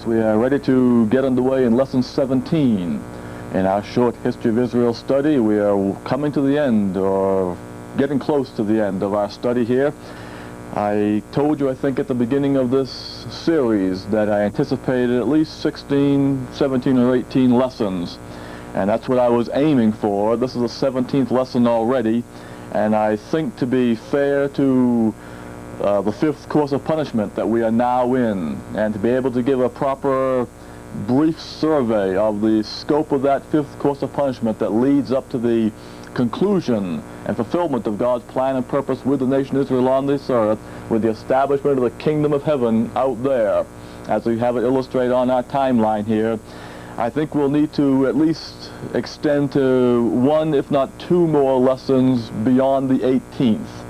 we are ready to get underway in Lesson 17. In our short History of Israel study, we are coming to the end, or getting close to the end of our study here. I told you, I think, at the beginning of this series that I anticipated at least 16, 17, or 18 lessons. And that's what I was aiming for. This is the 17th lesson already, and I think, to be fair to the fifth course of punishment that we are now in, and to be able to give a proper brief survey of the scope of that fifth course of punishment that leads up to the conclusion and fulfillment of God's plan and purpose with the nation Israel on this earth, with the establishment of the kingdom of heaven out there, as we have it illustrated on our timeline here. I think we'll need to at least extend to one, if not two more lessons beyond the 18th.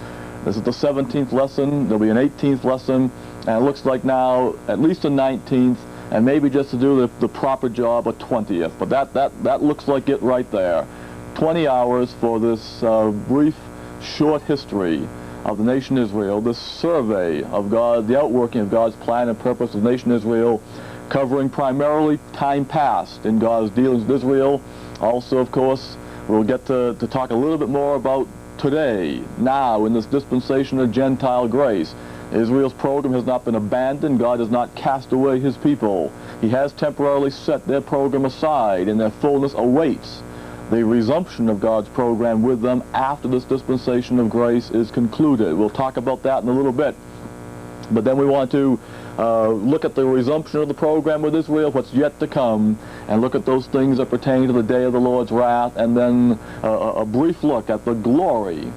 This is the 17th lesson. There'll be an 18th lesson, and it looks like now at least a 19th, and maybe just to do the proper job, a 20th. But that looks like it right there. 20 hours for this brief, short history of the nation Israel, this survey of God, the outworking of God's plan and purpose of the nation Israel, covering primarily time past in God's dealings with Israel. Also, of course, we'll get to talk a little bit more about today, now, in this dispensation of Gentile grace. Israel's program has not been abandoned. God has not cast away his people. He has temporarily set their program aside, and their fullness awaits the resumption of God's program with them after this dispensation of grace is concluded. We'll talk about that in a little bit. But then we want to look at the resumption of the program with Israel, what's yet to come, and look at those things that pertain to the day of the Lord's wrath, and then a brief look at the glory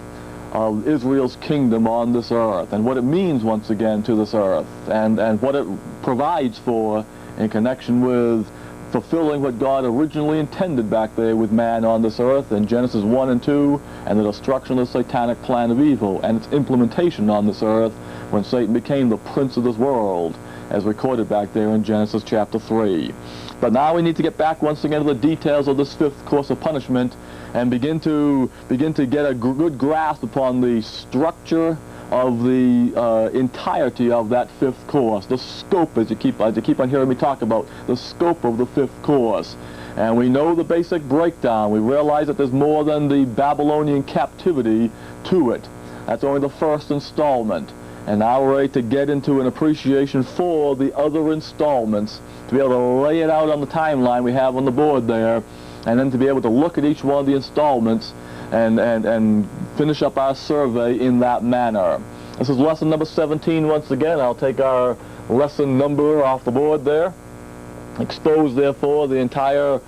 of Israel's kingdom on this earth, and what it means once again to this earth, and what it provides for in connection with fulfilling what God originally intended back there with man on this earth in Genesis 1 and 2, and the destruction of the satanic plan of evil, and its implementation on this earth when Satan became the prince of this world, as recorded back there in Genesis chapter 3. But now we need to get back once again to the details of this fifth course of punishment, and begin to get a good grasp upon the structure of the entirety of that fifth course, the scope, as you keep on hearing me talk about, the scope of the fifth course. And we know the basic breakdown. We realize that there's more than the Babylonian captivity to it. That's only the first installment. And now we're ready to get into an appreciation for the other installments, to be able to lay it out on the timeline we have on the board there, and then to be able to look at each one of the installments and finish up our survey in that manner. This is lesson number 17 once again. I'll take our lesson number off the board there. Expose, therefore, the entire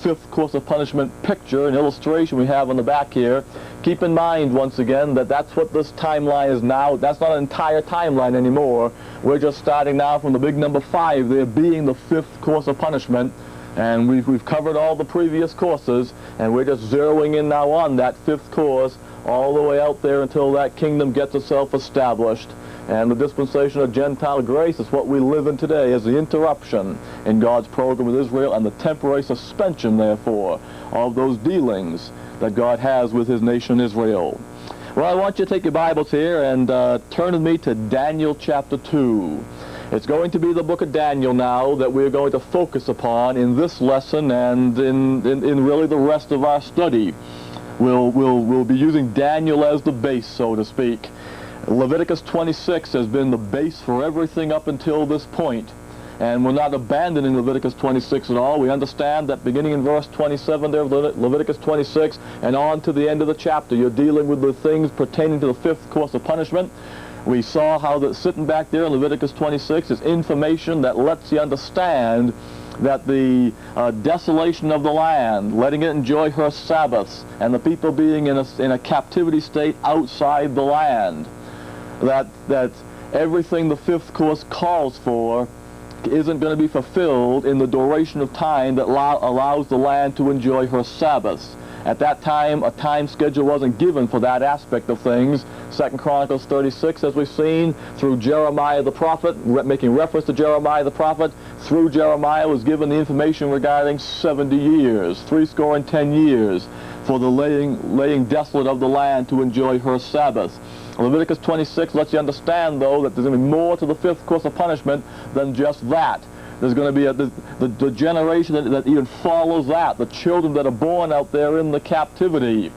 fifth course of punishment picture and illustration we have on the back here. Keep in mind, once again, that that's what this timeline is now. That's not an entire timeline anymore. We're just starting now from the big number 5 there being the fifth course of punishment. And we've covered all the previous courses, and we're just zeroing in now on that fifth course all the way out there until that kingdom gets itself established. And the dispensation of Gentile grace is what we live in today as the interruption in God's program with Israel, and the temporary suspension, therefore, of those dealings that God has with his nation Israel. Well, I want you to take your Bibles here and turn with me to Daniel chapter 2. It's going to be the book of Daniel now that we're going to focus upon in this lesson and in really the rest of our study. We'll be using Daniel as the base, so to speak. Leviticus 26 has been the base for everything up until this point. And we're not abandoning Leviticus 26 at all. We understand that beginning in verse 27 there of Leviticus 26 and on to the end of the chapter, you're dealing with the things pertaining to the fifth course of punishment. We saw how that sitting back there in Leviticus 26 is information that lets you understand that the desolation of the land, letting it enjoy her Sabbaths, and the people being in a captivity state outside the land, that everything the fifth course calls for isn't going to be fulfilled in the duration of time that allows the land to enjoy her Sabbaths. At that time, a time schedule wasn't given for that aspect of things. 2 Chronicles 36, as we've seen, through Jeremiah the prophet, making reference to Jeremiah the prophet, through Jeremiah was given the information regarding 70 years, 70 years, for the laying desolate of the land to enjoy her Sabbath. Leviticus 26 lets you understand, though, that there's going to be more to the fifth course of punishment than just that. There's going to be the generation that even follows that, the children that are born out there in the captivity,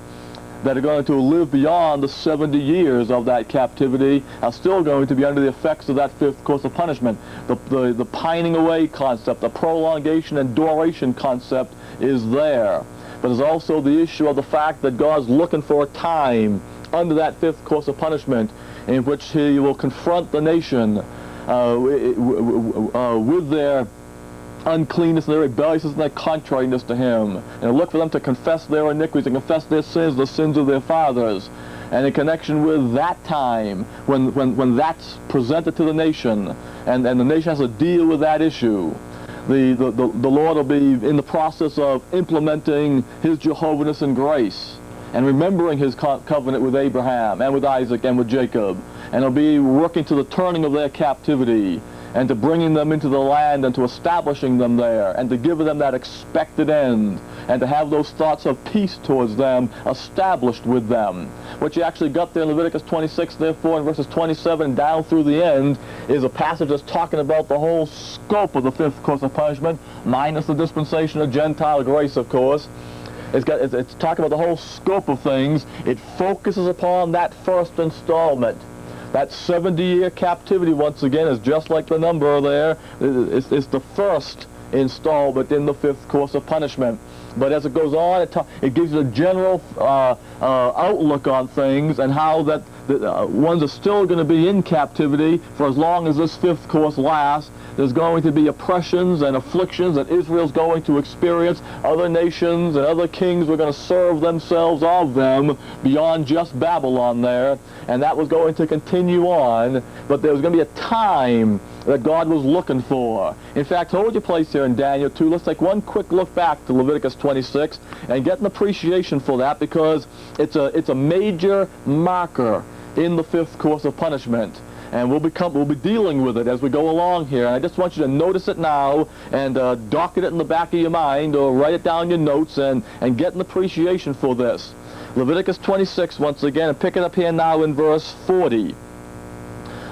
that are going to live beyond the 70 years of that captivity, are still going to be under the effects of that fifth course of punishment. The pining away concept, the prolongation and duration concept is there. But there's also the issue of the fact that God's looking for a time under that fifth course of punishment in which he will confront the nation with their uncleanness and their rebelliousness and their contrariness to him, and look for them to confess their iniquities and confess their sins, the sins of their fathers. And in connection with that time, when that's presented to the nation, and the nation has to deal with that issue, the Lord will be in the process of implementing his Jehovah's and grace, and remembering his covenant with Abraham and with Isaac and with Jacob, and he'll be working to the turning of their captivity, and to bringing them into the land, and to establishing them there, and to give them that expected end, and to have those thoughts of peace towards them established with them. What you actually got there in Leviticus 26, therefore, in verses 27 down through the end, is a passage that's talking about the whole scope of the fifth course of punishment, minus the dispensation of Gentile grace, of course. It's talking about the whole scope of things. It focuses upon that first installment. That 70-year captivity, once again, is just like the number there. It's the first installment in the fifth course of punishment. But as it goes on, it gives you a general outlook on things, and how that ones are still going to be in captivity for as long as this fifth course lasts. There's going to be oppressions and afflictions that Israel's going to experience. Other nations and other kings were going to serve themselves of them beyond just Babylon there. And that was going to continue on. But there was going to be a time that God was looking for. In fact, hold your place here in Daniel 2. Let's take one quick look back to Leviticus 26 and get an appreciation for that, because it's a major marker in the fifth course of punishment. And we'll be dealing with it as we go along here. And I just want you to notice it now, and docket it in the back of your mind, or write it down in your notes, and get an appreciation for this. Leviticus 26, once again, and pick it up here now in verse 40.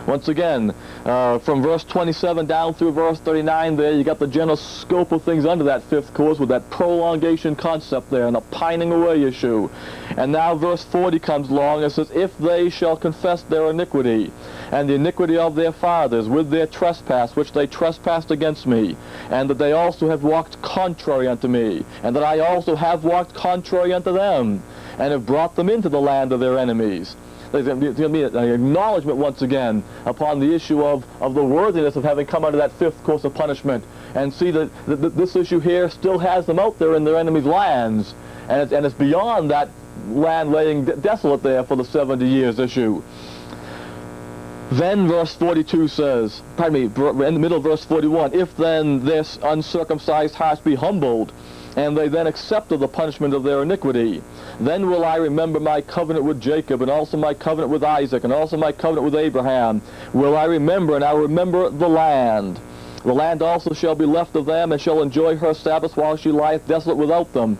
Once again, from verse 27 down through verse 39 there, you got the general scope of things under that fifth course, with that prolongation concept there and the pining away issue. And now verse 40 comes along and says, if they shall confess their iniquity and the iniquity of their fathers with their trespass, which they trespassed against me, and that they also have walked contrary unto me, and that I also have walked contrary unto them, and have brought them into the land of their enemies. There's going to be an acknowledgement once again upon the issue of the worthiness of having come under that fifth course of punishment, and see that this issue here still has them out there in their enemies' lands, and it's beyond that land laying desolate there for the 70 years issue. Then verse 42 says, in the middle of verse 41, if then this uncircumcised heart be humbled, and they then accepted the punishment of their iniquity, then will I remember my covenant with Jacob, and also my covenant with Isaac, and also my covenant with Abraham. Will I remember, and I will remember the land. The land also shall be left of them, and shall enjoy her Sabbaths while she lieth desolate without them.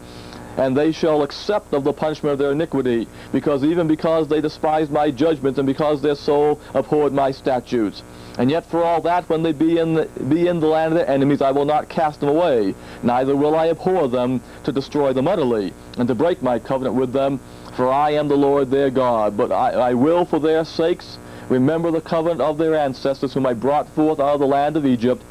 And they shall accept of the punishment of their iniquity, because they despised my judgments, and because their soul abhorred my statutes. And yet for all that, when they be in the land of their enemies, I will not cast them away, neither will I abhor them to destroy them utterly, and to break my covenant with them, for I am the Lord their God. But I will for their sakes remember the covenant of their ancestors, whom I brought forth out of the land of Egypt,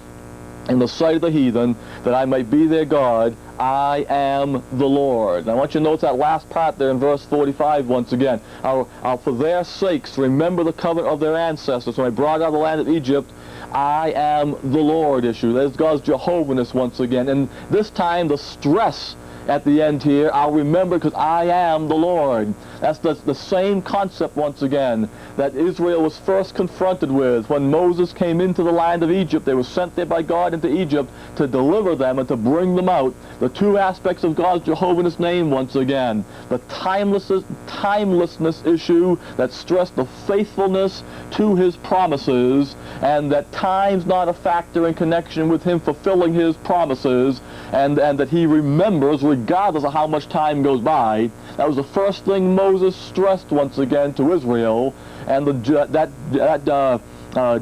in the sight of the heathen, that I might be their God. I am the Lord. And I want you to notice that last part there in verse 45 once again. I'll for their sakes remember the covenant of their ancestors, when I brought out of the land of Egypt. I am the Lord issue. There's God's Jehovah-ness once again. And this time the stress at the end here, I'll remember because I am the Lord. That's the same concept once again that Israel was first confronted with when Moses came into the land of Egypt. They were sent there by God into Egypt to deliver them and to bring them out. The two aspects of God's Jehovah's name once again. The timelessness issue that stressed the faithfulness to his promises, and that time's not a factor in connection with him fulfilling his promises, and that he remembers regardless of how much time goes by. That was the first thing Moses stressed once again to Israel, and that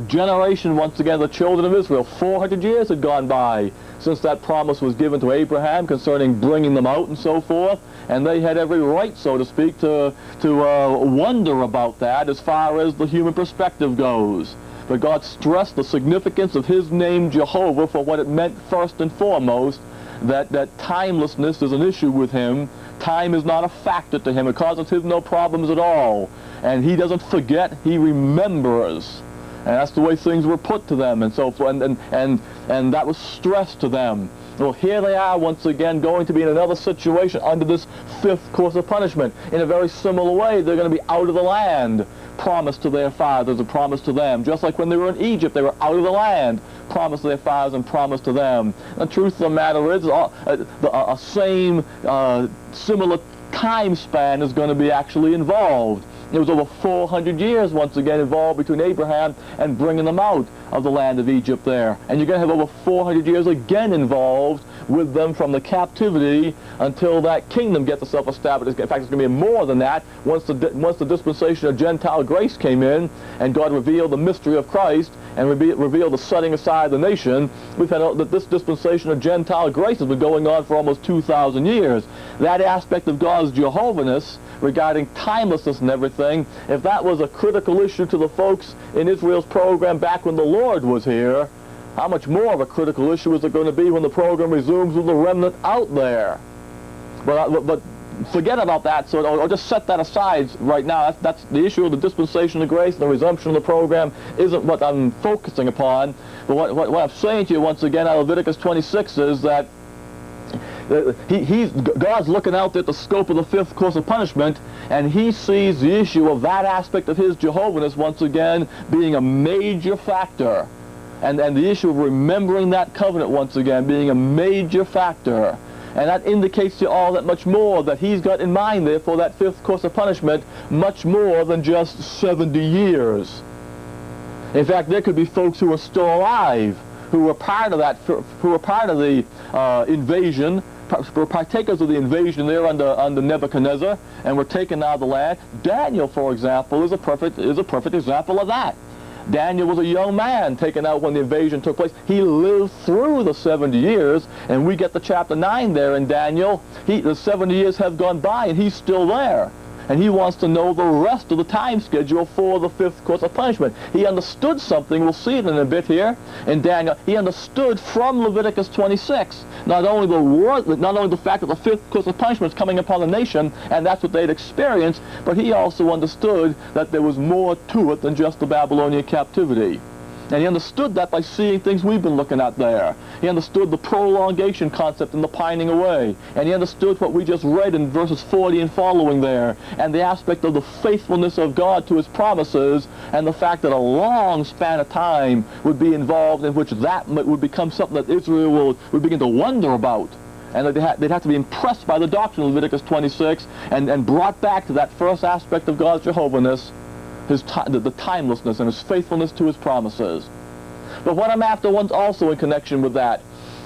generation, once again, the children of Israel. 400 years had gone by since that promise was given to Abraham concerning bringing them out and so forth, and they had every right, so to speak, to wonder about that as far as the human perspective goes. But God stressed the significance of his name Jehovah for what it meant first and foremost, that timelessness is an issue with him. Time is not a factor to him. It causes him no problems at all. And he doesn't forget, he remembers. And that's the way things were put to them and so forth, and that was stressed to them. Well, here they are once again going to be in another situation under this fifth course of punishment. In a very similar way, they're going to be out of the land, promised to their fathers and promised to them. Just like when they were in Egypt, they were out of the land, promised to their fathers and promised to them. And the truth of the matter is, a same similar time span is going to be actually involved. It was over 400 years, once again, involved between Abraham and bringing them out of the land of Egypt there. And you're going to have over 400 years again involved with them from the captivity until that kingdom gets itself established. In fact, it's going to be more than that once the dispensation of Gentile grace came in and God revealed the mystery of Christ and revealed the setting aside of the nation. We've had that this dispensation of Gentile grace has been going on for almost 2,000 years. That aspect of God's Jehovahness regarding timelessness and everything, if that was a critical issue to the folks in Israel's program back when the Lord was here, how much more of a critical issue is it going to be when the program resumes with the remnant out there? But forget about that, or just set that aside right now. That's the issue of the dispensation of grace and the resumption of the program isn't what I'm focusing upon. But what I'm saying to you once again out of Leviticus 26 is that God's looking out at the scope of the fifth course of punishment, and he sees the issue of that aspect of his Jehovahness once again being a major factor. And the issue of remembering that covenant once again being a major factor. And that indicates to you all that much more that he's got in mind there for that fifth course of punishment, much more than just 70 years. In fact, there could be folks who are still alive who were part of that, who were part of the invasion, were partakers of the invasion there under Nebuchadnezzar, and were taken out of the land. Daniel, for example, is a perfect example of that. Daniel was a young man taken out when the invasion took place. He lived through the 70 years, and we get to chapter 9 there in Daniel. The 70 years have gone by, and he's still there. And he wants to know the rest of the time schedule for the fifth course of punishment. He understood something. We'll see it in a bit here in Daniel. He understood from Leviticus 26 not only the fact that the fifth course of punishment is coming upon the nation, and that's what they'd experienced, but he also understood that there was more to it than just the Babylonian captivity. And he understood that by seeing things we've been looking at there. He understood the prolongation concept and the pining away. And he understood what we just read in verses 40 and following there, and the aspect of the faithfulness of God to his promises, and the fact that a long span of time would be involved in which that would become something that Israel would begin to wonder about. And that they'd have to be impressed by the doctrine of Leviticus 26 and brought back to that first aspect of God's Jehovahness, the timelessness and his faithfulness to his promises. But what I'm after also in connection with that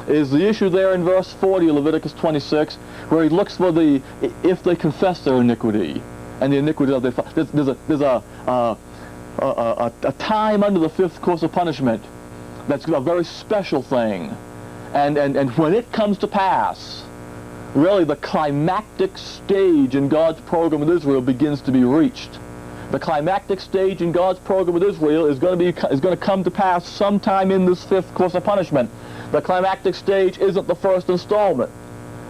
is the issue there in verse 40 of Leviticus 26, where he looks for if they confess their iniquity and the iniquity of their fathers. There's a time under the fifth course of punishment that's a very special thing, and when it comes to pass, really the climactic stage in God's program with Israel begins to be reached. The climactic stage in God's program with Israel is going to come to pass sometime in this fifth course of punishment. The climactic stage isn't the first installment,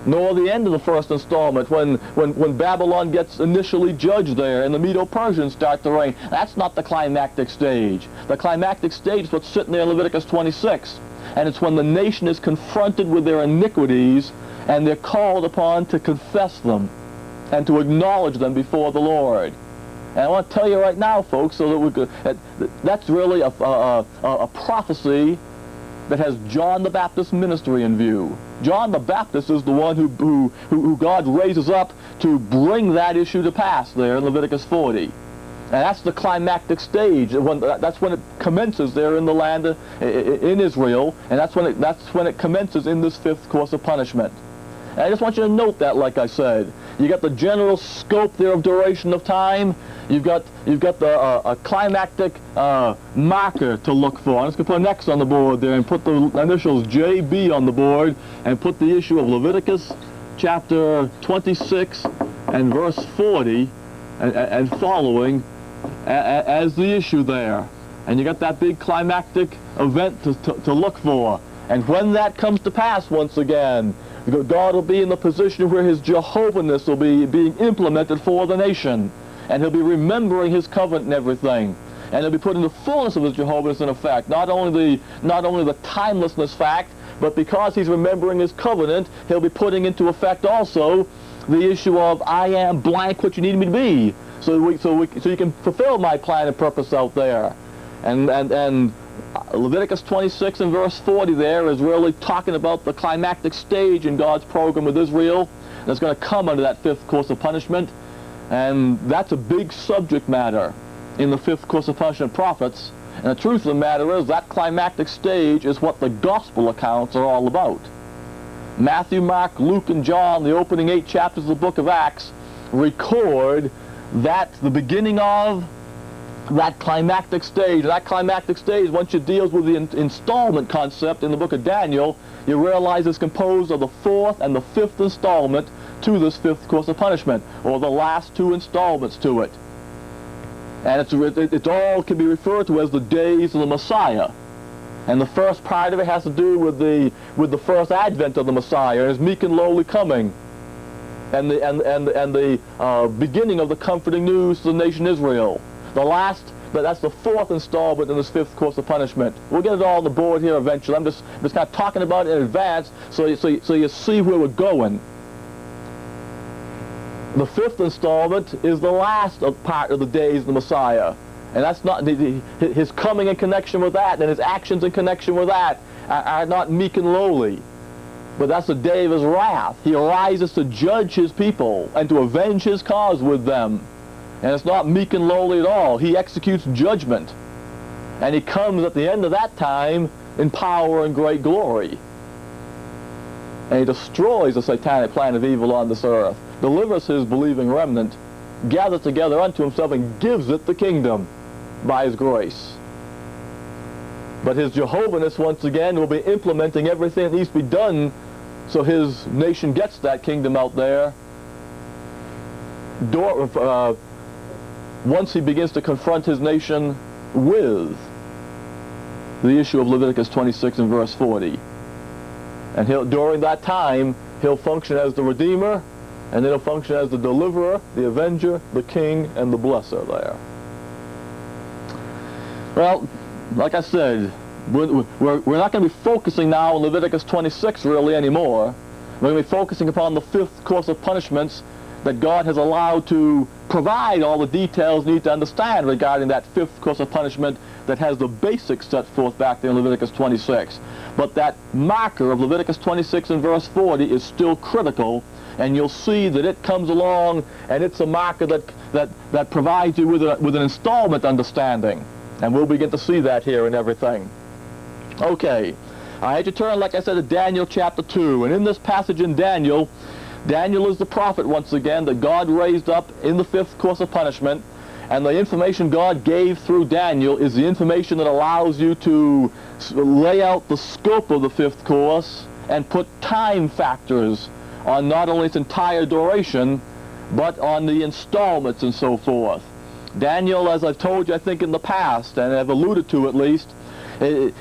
nor the end of the first installment when Babylon gets initially judged there and the Medo-Persians start to reign. That's not the climactic stage. The climactic stage is what's sitting there in Leviticus 26. And it's when the nation is confronted with their iniquities and they're called upon to confess them and to acknowledge them before the Lord. And I want to tell you right now, folks, so that we could, that's really a prophecy that has John the Baptist's ministry in view. John the Baptist is the one who God raises up to bring that issue to pass there in Leviticus 40. And that's the climactic stage. That's when it commences there in the land in Israel, and that's when it commences in this fifth course of punishment. And I just want you to note that, like I said. You got the general scope there of duration of time. You've got the a climactic marker to look for. I'm just going to put an X on the board there and put the initials JB on the board and put the issue of Leviticus chapter 26 and verse 40 and following as the issue there. And you got that big climactic event to look for. And when that comes to pass once again, God will be in the position where his Jehovahness will be being implemented for the nation. And he'll be remembering his covenant and everything. And he'll be putting the fullness of his Jehovahness in effect. Not only the timelessness fact, but because he's remembering his covenant, he'll be putting into effect also the issue of I am blank what you need me to be. So you can fulfill my plan and purpose out there. And Leviticus 26 and verse 40 there is really talking about the climactic stage in God's program with Israel that's going to come under that fifth course of punishment. And that's a big subject matter in the fifth course of punishment prophets. And the truth of the matter is that climactic stage is what the gospel accounts are all about. Matthew, Mark, Luke, and John, the opening 8 chapters of the book of Acts, record that the beginning of that climactic stage. That climactic stage, once it deals with the installment concept in the book of Daniel, you realize it's composed of the fourth and the fifth installment to this fifth course of punishment, or the last 2 installments to it. And it all can be referred to as the days of the Messiah. And the first part of it has to do with the first advent of the Messiah, and his meek and lowly coming, and the beginning of the comforting news to the nation Israel. That's the fourth installment in this fifth course of punishment. We'll get it all on the board here eventually. I'm just kind of talking about it in advance so you see where we're going. The fifth installment is the last part of the days of the Messiah. And that's not his coming in connection with that, and his actions in connection with that are not meek and lowly. But that's the day of his wrath. He arises to judge his people and to avenge his cause with them. And it's not meek and lowly at all. He executes judgment. And he comes at the end of that time in power and great glory. And he destroys the satanic plan of evil on this earth, delivers his believing remnant, gathers together unto himself, and gives it the kingdom by his grace. But his Jehovahness, once again, will be implementing everything that needs to be done so his nation gets that kingdom out there. Once he begins to confront his nation with the issue of Leviticus 26 and verse 40. And during that time, he'll function as the Redeemer, and then he'll function as the Deliverer, the Avenger, the King, and the Blesser there. Well, like I said, we're not going to be focusing now on Leviticus 26 really anymore. We're going to be focusing upon the fifth course of punishments that God has allowed to provide all the details needed to understand regarding that fifth course of punishment that has the basics set forth back there in Leviticus 26. But that marker of Leviticus 26 and verse 40 is still critical, and you'll see that it comes along, and it's a marker that provides you with an installment understanding. And we'll begin to see that here and everything. Okay, I had to turn, like I said, to Daniel chapter 2. And in this passage in Daniel, Daniel is the prophet, once again, that God raised up in the fifth course of punishment. And the information God gave through Daniel is the information that allows you to lay out the scope of the fifth course and put time factors on not only its entire duration, but on the installments and so forth. Daniel, as I've told you, I think in the past, and I've alluded to at least,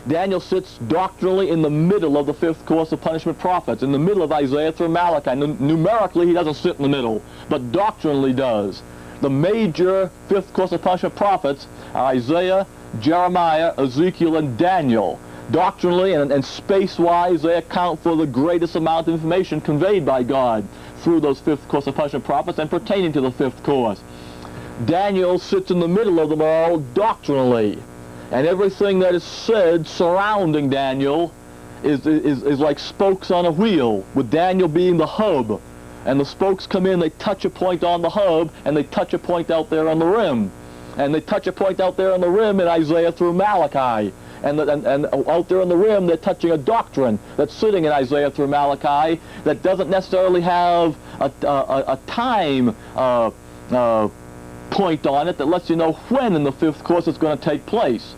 Daniel sits doctrinally in the middle of the fifth course of punishment prophets, in the middle of Isaiah through Malachi. Numerically, he doesn't sit in the middle, but doctrinally does. The major fifth course of punishment prophets are Isaiah, Jeremiah, Ezekiel, and Daniel. Doctrinally and space-wise, they account for the greatest amount of information conveyed by God through those fifth course of punishment prophets and pertaining to the fifth course. Daniel sits in the middle of them all doctrinally. And everything that is said surrounding Daniel is like spokes on a wheel, with Daniel being the hub. And the spokes come in, they touch a point on the hub, and they touch a point out there on the rim. And they touch a point out there on the rim in Isaiah through Malachi. and out there on the rim they're touching a doctrine that's sitting in Isaiah through Malachi that doesn't necessarily have a time point on it that lets you know when in the fifth course it's going to take place.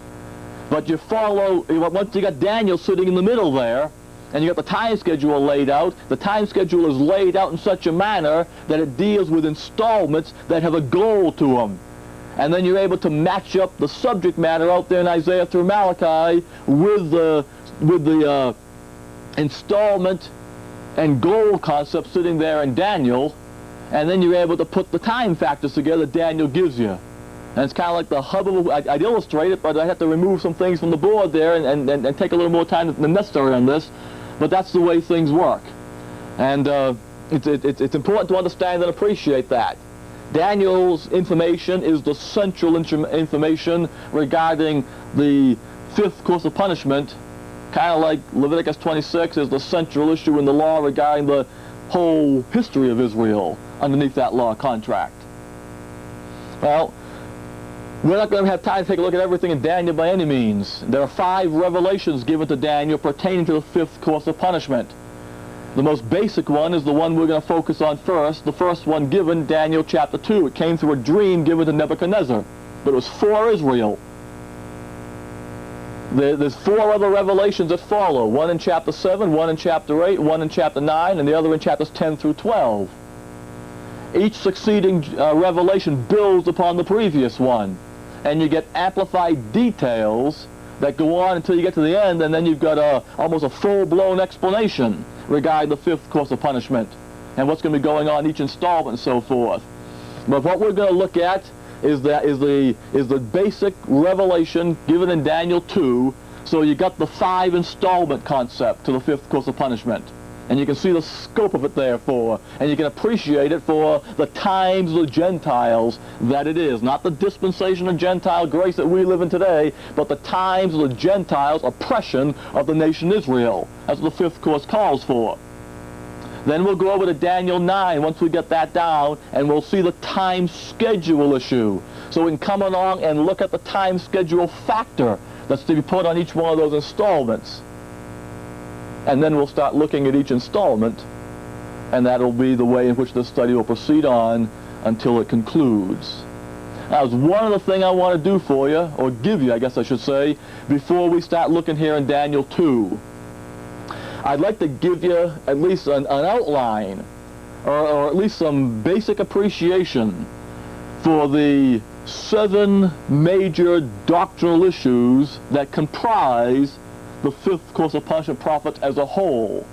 But you follow, once you got Daniel sitting in the middle there, and you got the time schedule laid out, the time schedule is laid out in such a manner that it deals with installments that have a goal to them. And then you're able to match up the subject matter out there in Isaiah through Malachi with the installment and goal concept sitting there in Daniel, and then you're able to put the time factors together Daniel gives you. And it's kind of like the hub of, I'd illustrate it, but I'd have to remove some things from the board there and take a little more time than necessary on this, but that's the way things work. And it's important to understand and appreciate that. Daniel's information is the central information regarding the fifth course of punishment, kind of like Leviticus 26 is the central issue in the law regarding the whole history of Israel underneath that law contract. Well, we're not going to have time to take a look at everything in Daniel by any means. There are 5 revelations given to Daniel pertaining to the fifth course of punishment. The most basic one is the one we're going to focus on first. The first one given, Daniel chapter 2. It came through a dream given to Nebuchadnezzar, but it was for Israel. There's 4 other revelations that follow. One in chapter 7, one in chapter 8, one in chapter 9, and the other in chapters 10 through 12. Each succeeding revelation builds upon the previous one, and you get amplified details that go on until you get to the end, and then you've got almost a full-blown explanation regarding the fifth course of punishment and what's going to be going on in each installment and so forth. But what we're going to look at is the basic revelation given in Daniel 2. So you got the 5 installment concept to the fifth course of punishment, and you can see the scope of it therefore, and you can appreciate it for the times of the Gentiles that it is. Not the dispensation of Gentile grace that we live in today, but the times of the Gentiles' oppression of the nation Israel. That's what the fifth course calls for. Then we'll go over to Daniel 9 once we get that down, and we'll see the time schedule issue. So we can come along and look at the time schedule factor that's to be put on each one of those installments. And then we'll start looking at each installment, and that'll be the way in which this study will proceed on until it concludes. Now, there's one other thing I want to do for you, or give you, I guess I should say, before we start looking here in Daniel 2. I'd like to give you at least an outline, or at least some basic appreciation for the 7 major doctrinal issues that comprise the fifth course of punishment prophets as a whole.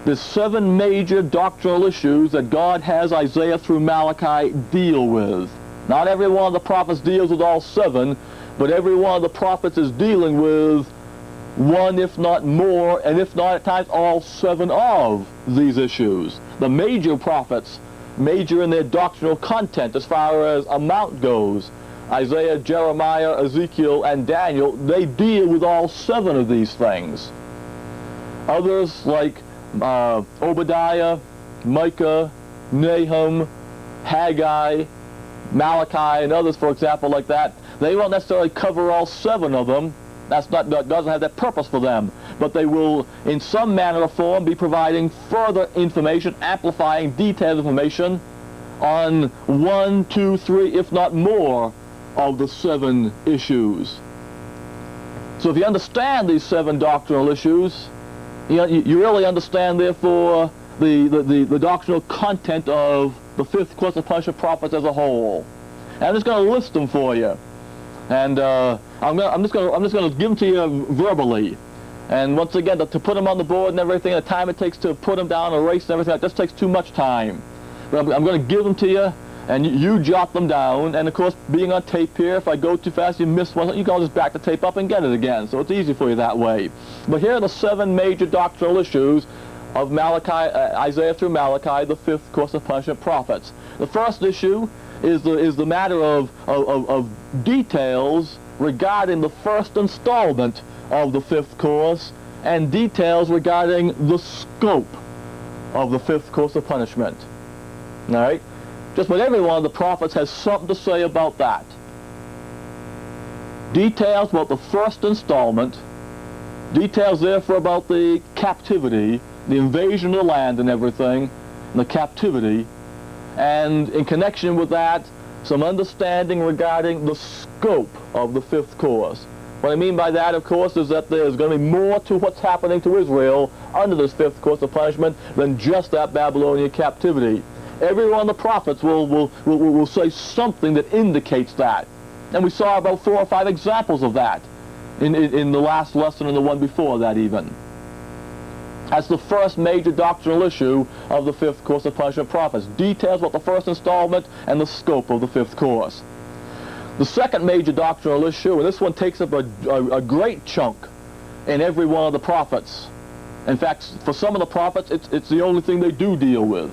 There's 7 major doctrinal issues that God has Isaiah through Malachi deal with. Not every one of the prophets deals with all 7, but every one of the prophets is dealing with one, if not more, and if not at times all 7 of these issues. The major prophets major in their doctrinal content as far as amount goes. Isaiah, Jeremiah, Ezekiel, and Daniel, they deal with all 7 of these things. Others like Obadiah, Micah, Nahum, Haggai, Malachi, and others, for example, like that, they won't necessarily cover all 7 of them. That doesn't have that purpose for them. But they will, in some manner or form, be providing further information, amplifying detailed information on 1, 2, 3, if not more, of the 7 issues. So if you understand these 7 doctrinal issues, you really understand, therefore, the doctrinal content of the fifth course of punishment prophets as a whole. And I'm just going to list them for you. And I'm just going to give them to you verbally. And once again, to put them on the board and everything, the time it takes to put them down, erase and everything, that just takes too much time. But I'm going to give them to you, and you jot them down. And of course, being on tape here, if I go too fast, you miss one, you can just back the tape up and get it again. So it's easy for you that way. But here are the 7 major doctrinal issues of Malachi, Isaiah through Malachi, the fifth course of punishment prophets. The first issue is the matter of details regarding the first installment of the fifth course, and details regarding the scope of the fifth course of punishment. All right? Just about every one of the prophets has something to say about that. details about the first installment, details therefore about the captivity, the invasion of the land and everything, and the captivity, and in connection with that, some understanding regarding the scope of the fifth course. What I mean by that, of course, is that there's going to be more to what's happening to Israel under this fifth course of punishment than just that Babylonian captivity. Every one of the prophets will say something that indicates that. And we saw about 4 or 5 examples of that in the last lesson and the one before that even. That's the first major doctrinal issue of the fifth course of punishment prophets. Details about the first installment and the scope of the fifth course. The second major doctrinal issue, and this one takes up a great chunk in every one of the prophets. In fact, for some of the prophets, it's the only thing they do deal with.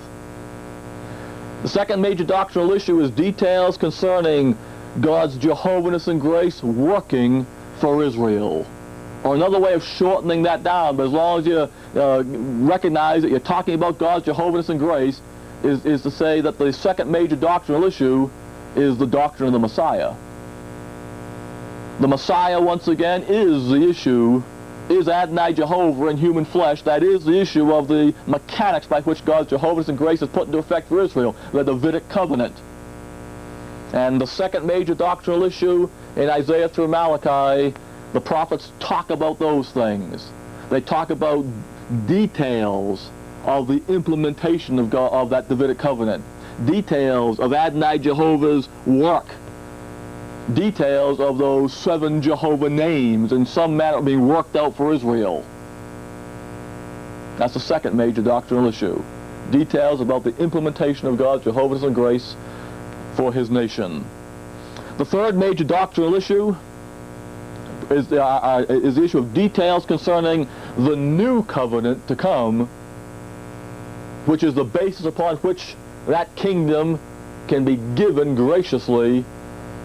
The second major doctrinal issue is details concerning God's Jehovah's and grace working for Israel. Or another way of shortening that down, but as long as you recognize that you're talking about God's Jehovah's and grace, is to say that the second major doctrinal issue is the doctrine of the Messiah. The Messiah, once again, is the issue, is Adonai Jehovah in human flesh. That is the issue of the mechanics by which God's Jehovah's and grace is put into effect for Israel, the Davidic covenant. And the second major doctrinal issue in Isaiah through Malachi, the prophets talk about those things. They talk about details of the implementation of God, of that Davidic covenant. Details of Adonai Jehovah's work. Details of those 7 Jehovah names in some manner being worked out for Israel. That's the second major doctrinal issue. Details about the implementation of God's Jehovah's and grace for his nation. The third major doctrinal issue is the issue of details concerning the new covenant to come, which is the basis upon which that kingdom can be given graciously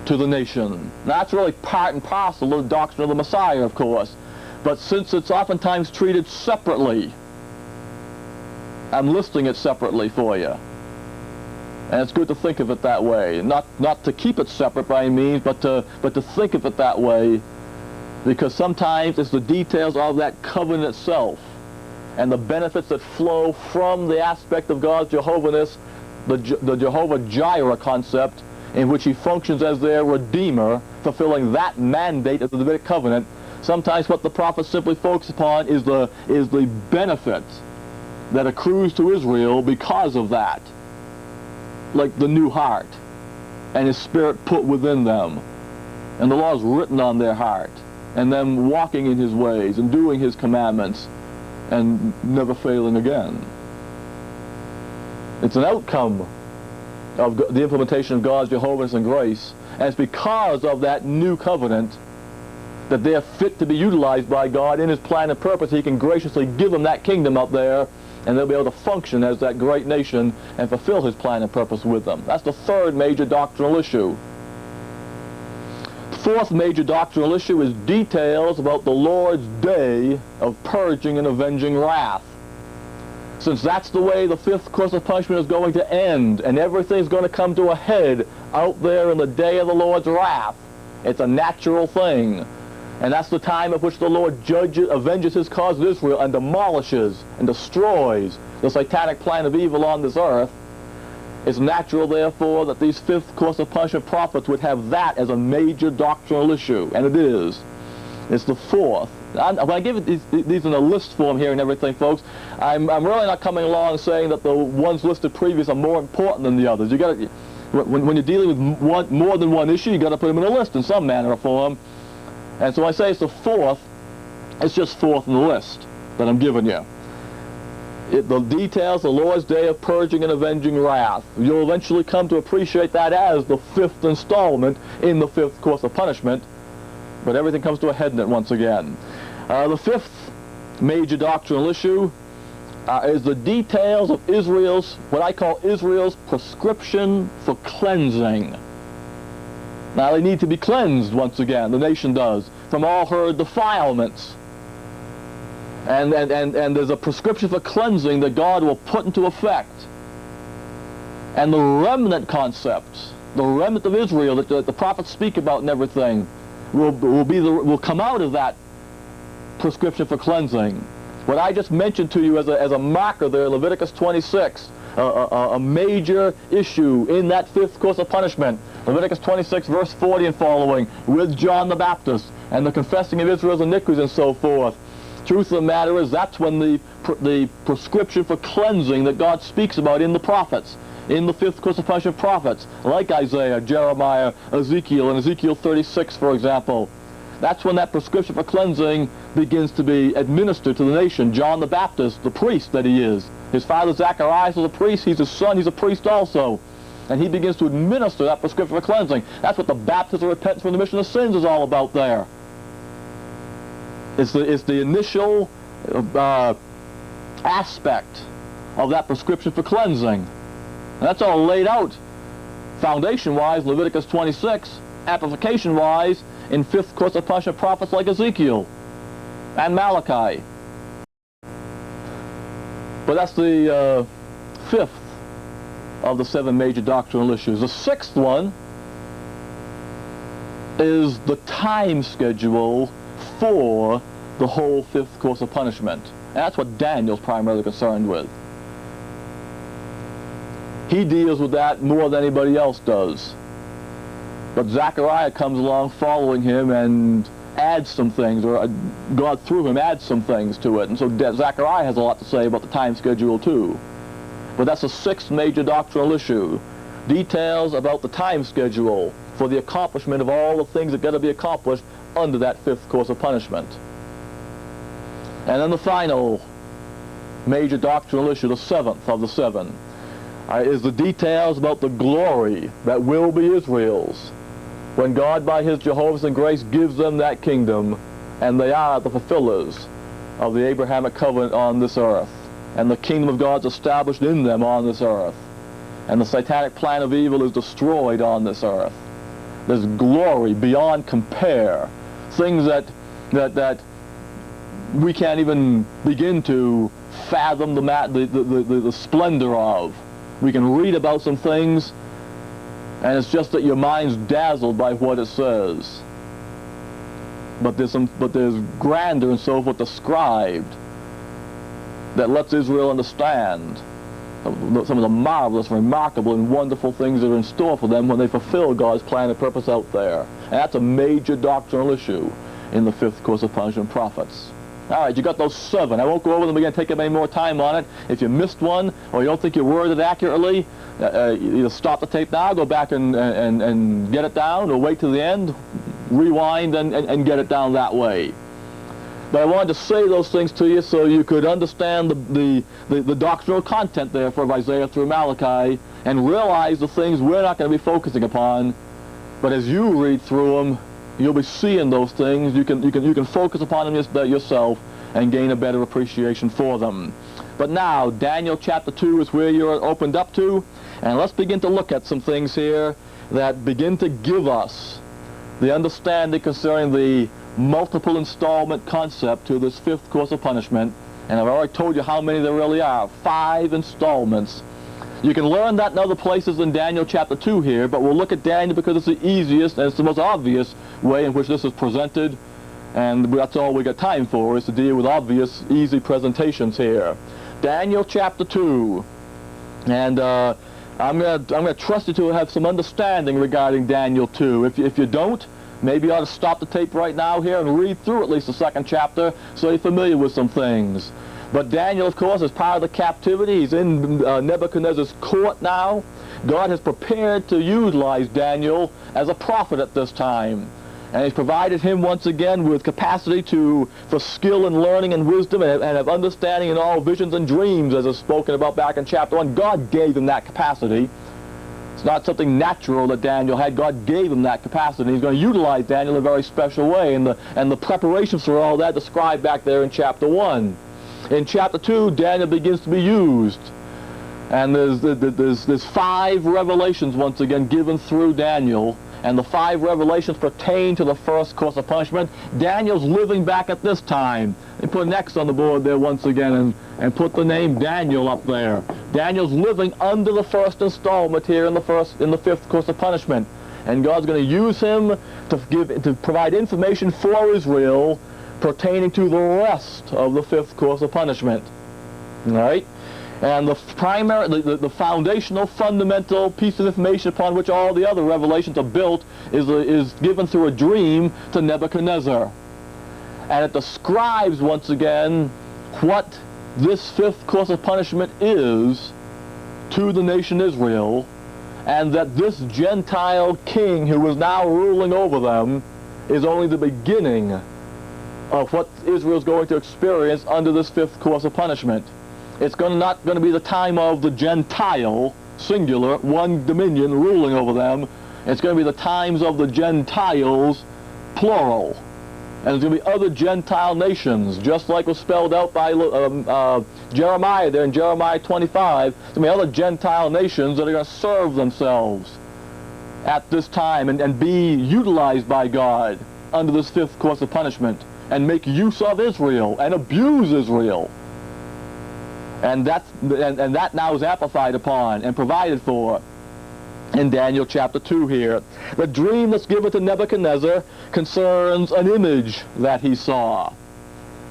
to the nation. Now, that's really part and parcel of the doctrine of the Messiah, of course, but since it's oftentimes treated separately, I'm listing it separately for you. And it's good to think of it that way. Not to keep it separate by any means, but to think of it that way, because sometimes it's the details of that covenant itself and the benefits that flow from the aspect of God's Jehovah-ness, the Jehovah Jireh concept, in which he functions as their Redeemer, fulfilling that mandate of the Davidic covenant. Sometimes what the prophets simply focus upon is the benefit that accrues to Israel because of that, like the new heart and his spirit put within them, and the laws written on their heart, and them walking in his ways and doing his commandments and never failing again. It's an outcome of the implementation of God's Jehovah's and grace, and it's because of that new covenant that they're fit to be utilized by God in his plan and purpose. He can graciously give them that kingdom up there, and they'll be able to function as that great nation and fulfill his plan and purpose with them. That's the third major doctrinal issue. The fourth major doctrinal issue is details about the Lord's day of purging and avenging wrath. Since that's the way the fifth course of punishment is going to end, and everything's going to come to a head out there in the day of the Lord's wrath, it's a natural thing. And that's the time at which the Lord avenges his cause of Israel and demolishes and destroys the satanic plan of evil on this earth. It's natural, therefore, that these fifth course of punishment prophets would have that as a major doctrinal issue, and it is. It's the fourth. When I give it these in a list form here and everything, folks, I'm really not coming along saying that the ones listed previous are more important than the others. You got to, when you're dealing with more than one issue, you got to put them in a list in some manner or form. And so when I say it's the fourth, it's just fourth in the list that I'm giving you. The details, the Lord's day of purging and avenging wrath. You'll eventually come to appreciate that as the fifth installment in the fifth course of punishment, but everything comes to a head in it once again. The fifth major doctrinal issue is the details of Israel's, what I call Israel's prescription for cleansing. Now they need to be cleansed once again, the nation does, from all her defilements. And there's a prescription for cleansing that God will put into effect. And the remnant concept, the remnant of Israel that the prophets speak about and everything, will come out of that prescription for cleansing. What I just mentioned to you as a marker there, Leviticus 26, a major issue in that fifth course of punishment. Leviticus 26, verse 40 and following, with John the Baptist and the confessing of Israel's iniquities and so forth. Truth of the matter is, that's when the prescription for cleansing that God speaks about in the prophets, in the fifth course of punishment prophets, like Isaiah, Jeremiah, Ezekiel, and Ezekiel 36, for example. That's when that prescription for cleansing begins to be administered to the nation. John the Baptist, the priest that he is. His father Zacharias was a priest, he's his son, he's a priest also. And he begins to administer that prescription for cleansing. That's what the baptism of repentance for the remission of sins is all about there. It's the initial aspect of that prescription for cleansing. And that's all laid out foundation-wise, Leviticus 26, application-wise, in fifth course of punishment prophets like Ezekiel and Malachi. But that's the fifth of the seven major doctrinal issues. The sixth one is the time schedule for the whole fifth course of punishment. And that's what Daniel's primarily concerned with. He deals with that more than anybody else does. But Zechariah comes along following him and adds some things, or God through him adds some things to it. And so Zechariah has a lot to say about the time schedule too. But that's the sixth major doctrinal issue. Details about the time schedule for the accomplishment of all the things that got to be accomplished under that fifth course of punishment. And then the final major doctrinal issue, the seventh of the seven, is the details about the glory that will be Israel's when God, by his Jehovah's grace, gives them that kingdom, and they are the fulfillers of the Abrahamic covenant on this earth, and the kingdom of God's established in them on this earth, and the satanic plan of evil is destroyed on this earth. There's glory beyond compare, things that we can't even begin to fathom the splendor of. We can read about some things, and it's just that your mind's dazzled by what it says. But there's grandeur and so forth described that lets Israel understand some of the marvelous, remarkable, and wonderful things that are in store for them when they fulfill God's plan and purpose out there. And that's a major doctrinal issue in the fifth course of punishment prophets. All right, you got those seven. I won't go over them again, take up any more time on it. If you missed one, or you don't think you worded accurately, either stop the tape now, go back and get it down, or wait till the end, rewind and get it down that way. But I wanted to say those things to you so you could understand the doctrinal content there for Isaiah through Malachi, and realize the things we're not going to be focusing upon. But as you read through them, you'll be seeing those things. You can focus upon them yourself and gain a better appreciation for them. But now, Daniel chapter 2 is where you're opened up to, and let's begin to look at some things here that begin to give us the understanding concerning the multiple installment concept to this fifth course of punishment. And I've already told you how many there really are. 5 installments. You can learn that in other places in Daniel chapter 2 here, but we'll look at Daniel because it's the easiest and it's the most obvious way in which this is presented, and that's all we got time for, is to deal with obvious, easy presentations here. Daniel chapter 2, and I'm gonna trust you to have some understanding regarding Daniel 2. If you don't, maybe you ought to stop the tape right now here and read through at least the second chapter so you're familiar with some things. But Daniel, of course, is part of the captivity. He's in Nebuchadnezzar's court now. God has prepared to utilize Daniel as a prophet at this time. And he's provided him once again with capacity for skill and learning and wisdom and of understanding in all visions and dreams, as is spoken about back in chapter 1. God gave him that capacity. It's not something natural that Daniel had. God gave him that capacity. He's going to utilize Daniel in a very special way. And the preparations for all that described back there in chapter 1. In chapter 2, Daniel begins to be used. And there's 5 revelations once again given through Daniel. And the 5 revelations pertain to the first course of punishment. Daniel's living back at this time. They put an X on the board there once again and put the name Daniel up there. Daniel's living under the first installment here in the fifth course of punishment. and God's going to use him to provide information for Israel pertaining to the rest of the fifth course of punishment. All right? And the primary, the foundational, fundamental piece of information upon which all the other revelations are built is given through a dream to Nebuchadnezzar. And it describes, once again, what this fifth course of punishment is to the nation Israel, and that this Gentile king who is now ruling over them is only the beginning of what Israel is going to experience under this fifth course of punishment. It's not going to be the time of the Gentile, singular, one dominion ruling over them. It's going to be the times of the Gentiles, plural. And there's going to be other Gentile nations, just like was spelled out by Jeremiah there in Jeremiah 25. There's going to be other Gentile nations that are going to serve themselves at this time and be utilized by God under this fifth course of punishment and make use of Israel and abuse Israel. And that now is amplified upon and provided for in Daniel chapter 2 here. The dream that's given to Nebuchadnezzar concerns an image that he saw.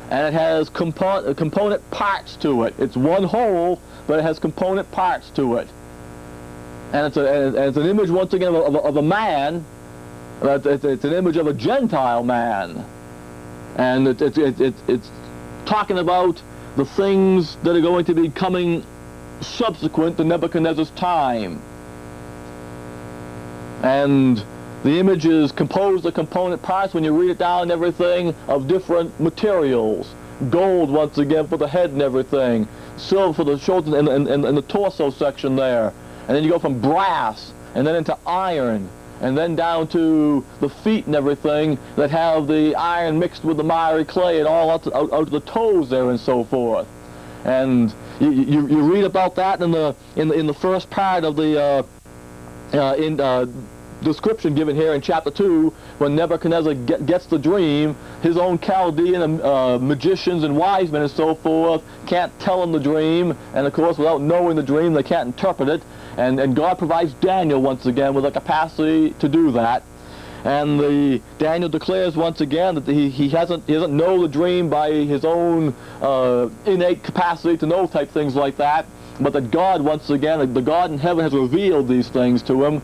And it has component parts to it. It's one whole, but it has component parts to it. And it's an image, once again, of a man. It's an image of a Gentile man. And it's talking about the things that are going to be coming subsequent to Nebuchadnezzar's time. And the image is composed of component parts, when you read it down and everything, of different materials. Gold, once again, for the head and everything. Silver for the shoulders and the torso section there. And then you go from brass, and then into iron, and then down to the feet and everything that have the iron mixed with the miry clay and all out to the toes there and so forth. And you read about that in the first part of the description given here in chapter 2, when Nebuchadnezzar gets the dream. His own Chaldean magicians and wise men and so forth can't tell him the dream, and of course without knowing the dream they can't interpret it, and God provides Daniel once again with a capacity to do that. And Daniel declares once again that he doesn't know the dream by his own innate capacity to know type things like that, but that God, once again, the God in heaven has revealed these things to him,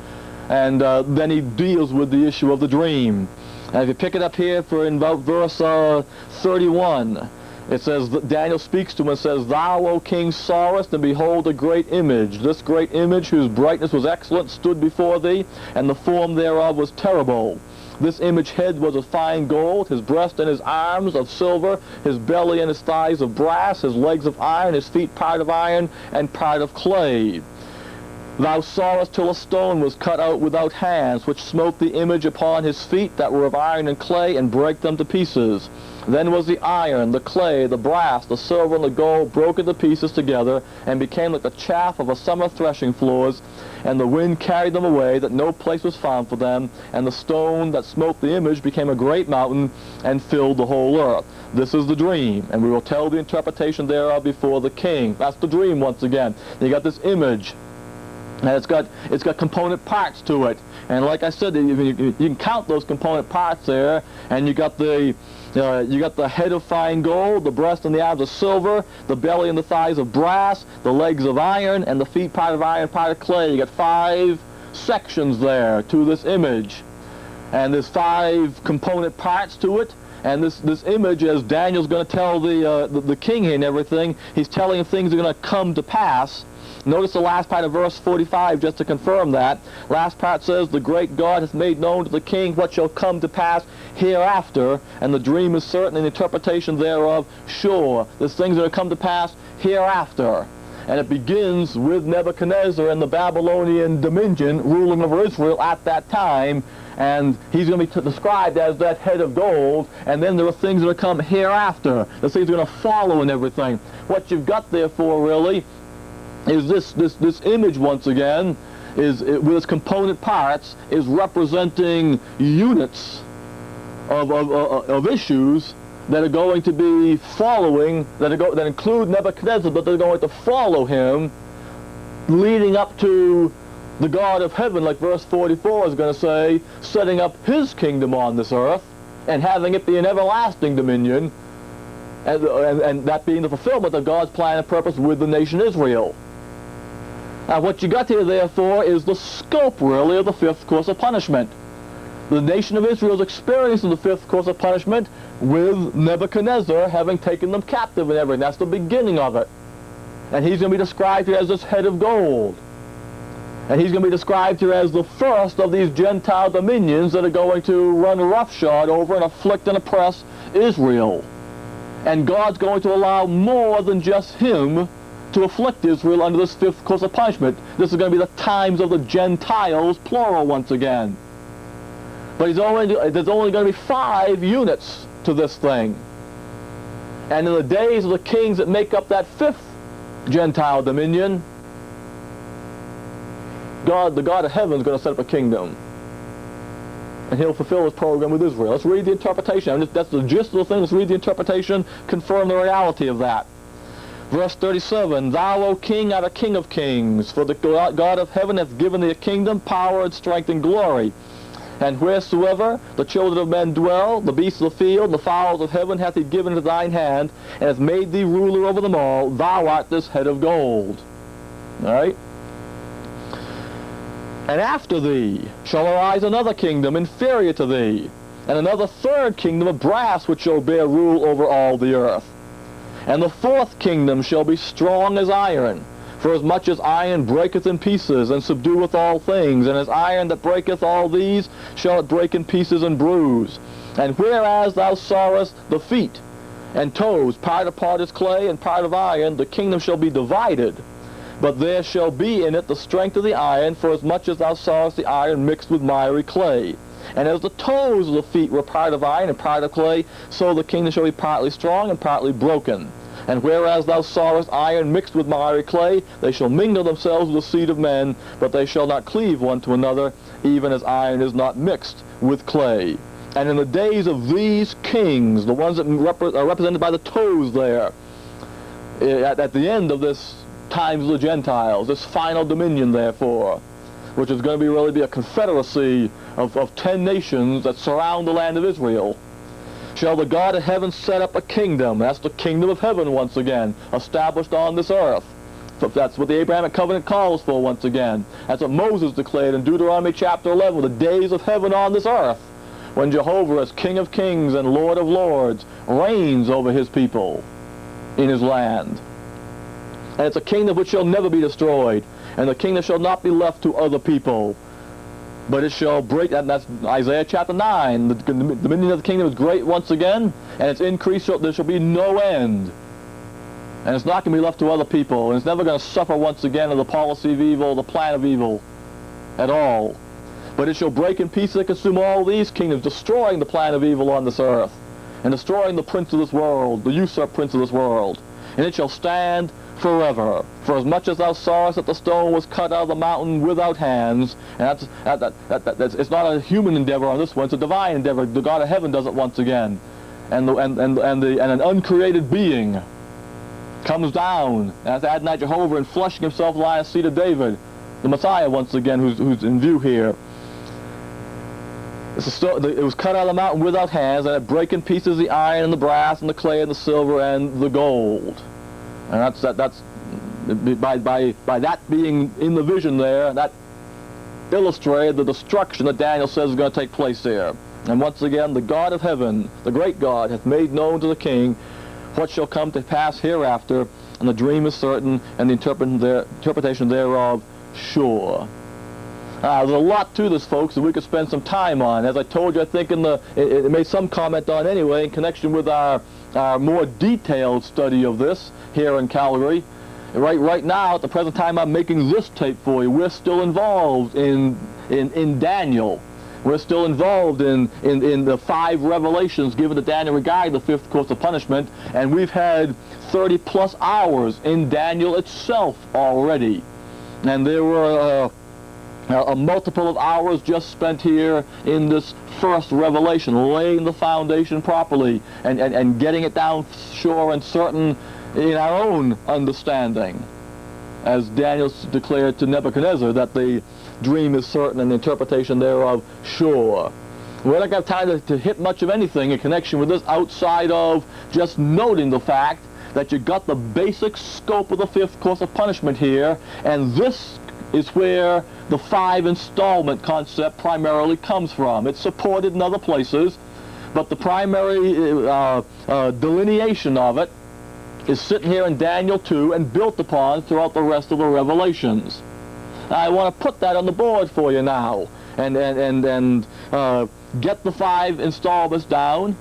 and then he deals with the issue of the dream. And if you pick it up here in about verse 31, it says, Daniel speaks to him and says, "Thou, O king, sawest, and behold a great image. This great image, whose brightness was excellent, stood before thee, and the form thereof was terrible. This image head was of fine gold, his breast and his arms of silver, his belly and his thighs of brass, his legs of iron, his feet part of iron, and part of clay. Thou sawest till a stone was cut out without hands, which smote the image upon his feet that were of iron and clay, and brake them to pieces. Then was the iron, the clay, the brass, the silver, and the gold broken to pieces together, and became like the chaff of a summer threshing floors, and the wind carried them away, that no place was found for them, and the stone that smote the image became a great mountain, and filled the whole earth. This is the dream, and we will tell the interpretation thereof before the king." That's the dream once again. You got this image, and it's got component parts to it. And like I said, you can count those component parts there, and you got the head of fine gold, the breast and the arms of silver, the belly and the thighs of brass, the legs of iron, and the feet part of iron, part of clay. You got 5 sections there to this image, and there's 5 component parts to it. And this image, as Daniel's going to tell the king and everything, he's telling him things are going to come to pass. Notice the last part of verse 45, just to confirm that. Last part says, "The great God hath made known to the king what shall come to pass hereafter, and the dream is certain, and the interpretation thereof sure." There's things that are come to pass hereafter. And it begins with Nebuchadnezzar and the Babylonian dominion ruling over Israel at that time. And he's going to be described as that head of gold, and then there are things that are come hereafter. The things are going to follow and everything. What you've got therefore really is this image once again, with its component parts, is representing units of issues that are going to be following, that include Nebuchadnezzar, but they're going to follow him, leading up to the God of heaven, like verse 44 is going to say, setting up his kingdom on this earth and having it be an everlasting dominion, and that being the fulfillment of God's plan and purpose with the nation Israel. Now what you got here, therefore, is the scope, really, of the fifth course of punishment. The nation of Israel is experiencing the fifth course of punishment with Nebuchadnezzar having taken them captive and everything. That's the beginning of it. And he's going to be described here as this head of gold. And he's going to be described here as the first of these Gentile dominions that are going to run roughshod over and afflict and oppress Israel. And God's going to allow more than just him to afflict Israel under this fifth course of punishment. This is going to be the times of the Gentiles, plural, once again. But there's only going to be 5 units to this thing. And in the days of the kings that make up that fifth Gentile dominion, the God of heaven is going to set up a kingdom. And he'll fulfill his program with Israel. Let's read the interpretation. I mean, that's the gist of the thing. Let's read the interpretation, confirm the reality of that. Verse 37, Thou, O king, art a king of kings, for the God of heaven hath given thee a kingdom, power, and strength, and glory. And wheresoever the children of men dwell, the beasts of the field, and the fowls of heaven hath he given into thine hand, and hath made thee ruler over them all. Thou art this head of gold. All right? And after thee shall arise another kingdom inferior to thee, and another third kingdom of brass, which shall bear rule over all the earth. And the fourth kingdom shall be strong as iron, for as much as iron breaketh in pieces, and subdueth all things, and as iron that breaketh all these, shall it break in pieces and bruise. And whereas thou sawest the feet and toes, part of part is clay and part of iron, the kingdom shall be divided. But there shall be in it the strength of the iron, for as much as thou sawest the iron mixed with miry clay. And as the toes of the feet were part of iron and part of clay, so the kingdom shall be partly strong and partly broken. And whereas thou sawest iron mixed with miry clay, they shall mingle themselves with the seed of men, but they shall not cleave one to another, even as iron is not mixed with clay. And in the days of these kings, the ones that are represented by the toes there, at the end of this times of the Gentiles, this final dominion, therefore, which is going to really be a confederacy of 10 nations that surround the land of Israel, shall the God of heaven set up a kingdom. That's the kingdom of heaven once again, established on this earth. That's what the Abrahamic covenant calls for once again. That's what Moses declared in Deuteronomy chapter 11, the days of heaven on this earth, when Jehovah as King of kings and Lord of lords reigns over his people in his land. And it's a kingdom which shall never be destroyed, and the kingdom shall not be left to other people, but it shall break, and that's Isaiah chapter 9. The dominion of the kingdom is great once again, and its increase, there shall be no end. And it's not going to be left to other people, and it's never going to suffer once again of the policy of evil, the plan of evil, at all. But it shall break in pieces and consume all these kingdoms, destroying the plan of evil on this earth, and destroying the prince of this world, the usurped prince of this world. And it shall stand forever. For as much as thou sawest that the stone was cut out of the mountain without hands, and it's not a human endeavor on this one, it's a divine endeavor. The God of heaven does it once again. And an uncreated being comes down as Adonai Jehovah, and flushing himself the lion seed of David, the Messiah once again, who's in view here. It was cut out of the mountain without hands, and it brake in pieces the iron and the brass and the clay and the silver and the gold. And that's by that being in the vision there, that illustrated the destruction that Daniel says is going to take place there. And once again, the God of heaven, the great God, hath made known to the king what shall come to pass hereafter, and the dream is certain, and the interpretation thereof sure. There's a lot to this, folks, that we could spend some time on. As I told you, I think it made some comment on anyway in connection with our more detailed study of this here in Calgary. Right now, at the present time, I'm making this tape for you. We're still involved in Daniel. We're still involved in the 5 revelations given to Daniel regarding the fifth course of punishment, and we've had 30-plus hours in Daniel itself already. And there were a multiple of hours just spent here in this first revelation, laying the foundation properly and getting it down sure and certain in our own understanding. as Daniel declared to Nebuchadnezzar, that the dream is certain and the interpretation thereof sure. We're not going to have time to hit much of anything in connection with this outside of just noting the fact that you got the basic scope of the fifth course of punishment here, and this is where the 5 installment concept primarily comes from. It's supported in other places, but the primary delineation of it is sitting here in Daniel 2 and built upon throughout the rest of the Revelations. I want to put that on the board for you now and get the 5 installments down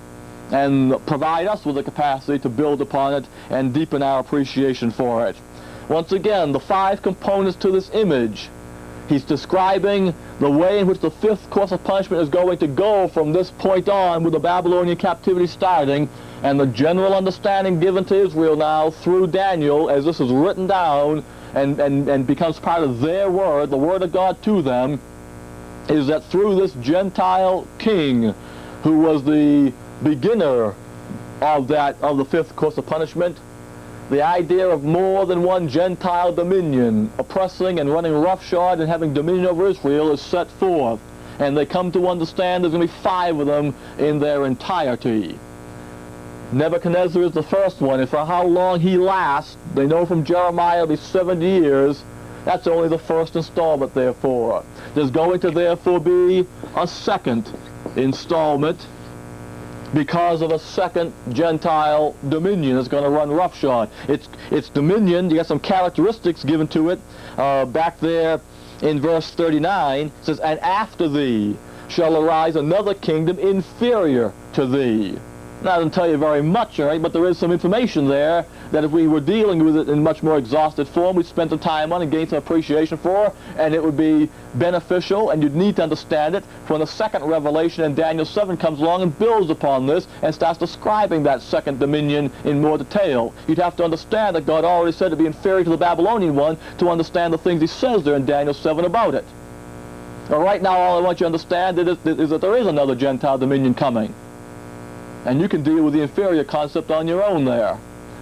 and provide us with the capacity to build upon it and deepen our appreciation for it. Once again, the 5 components to this image. He's describing the way in which the fifth course of punishment is going to go from this point on, with the Babylonian captivity starting, and the general understanding given to Israel now through Daniel, as this is written down and becomes part of their word, the word of God to them, is that through this Gentile king, who was the beginner of the fifth course of punishment, the idea of more than one Gentile dominion oppressing and running roughshod and having dominion over Israel is set forth. And they come to understand there's going to be 5 of them in their entirety. Nebuchadnezzar is the first one, and for how long he lasts, they know from Jeremiah it'll be 70 years. That's only the first installment, therefore. There's going to therefore be a second installment, because of a second Gentile dominion that's going to run roughshod. Its dominion, you got some characteristics given to it back there in verse 39. It says, "And after thee shall arise another kingdom inferior to thee." Now, I doesn't tell you very much, all right, but there is some information there that if we were dealing with it in much more exhaustive form, we'd spend some time on and gain some appreciation for, and it would be beneficial, and you'd need to understand it when the second revelation in Daniel 7 comes along and builds upon this and starts describing that second dominion in more detail. You'd have to understand that God already said to be inferior to the Babylonian one to understand the things he says there in Daniel 7 about it. But right now, all I want you to understand is that there is another Gentile dominion coming. And you can deal with the inferior concept on your own there.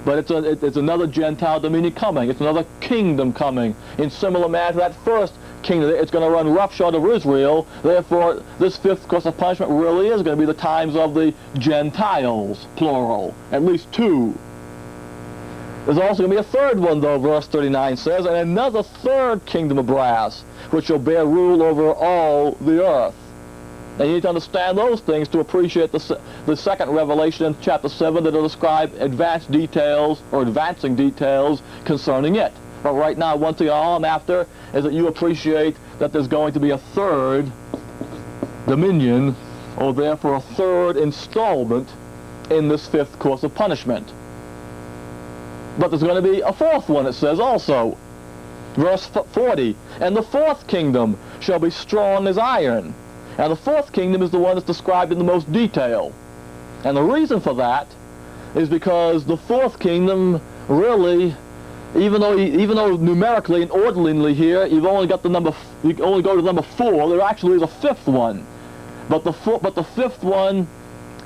But it's another Gentile dominion coming. It's another kingdom coming. In similar manner to that first kingdom, it's going to run roughshod over Israel. Therefore, this fifth course of punishment really is going to be the times of the Gentiles, plural. At least 2. There's also going to be a third one, though, verse 39 says, "And another third kingdom of brass, which shall bear rule over all the earth." And you need to understand those things to appreciate the second revelation in chapter 7 that will describe advancing details concerning it. But right now, one thing all I'm after is that you appreciate that there's going to be a third dominion, or therefore a third installment in this fifth course of punishment. But there's going to be a fourth one, it says also. Verse 40, "And the fourth kingdom shall be strong as iron." Now the fourth kingdom is the one that's described in the most detail. And the reason for that is because the fourth kingdom really, even though numerically and orderly here you only go to number 4, there actually is a fifth one. But the fifth one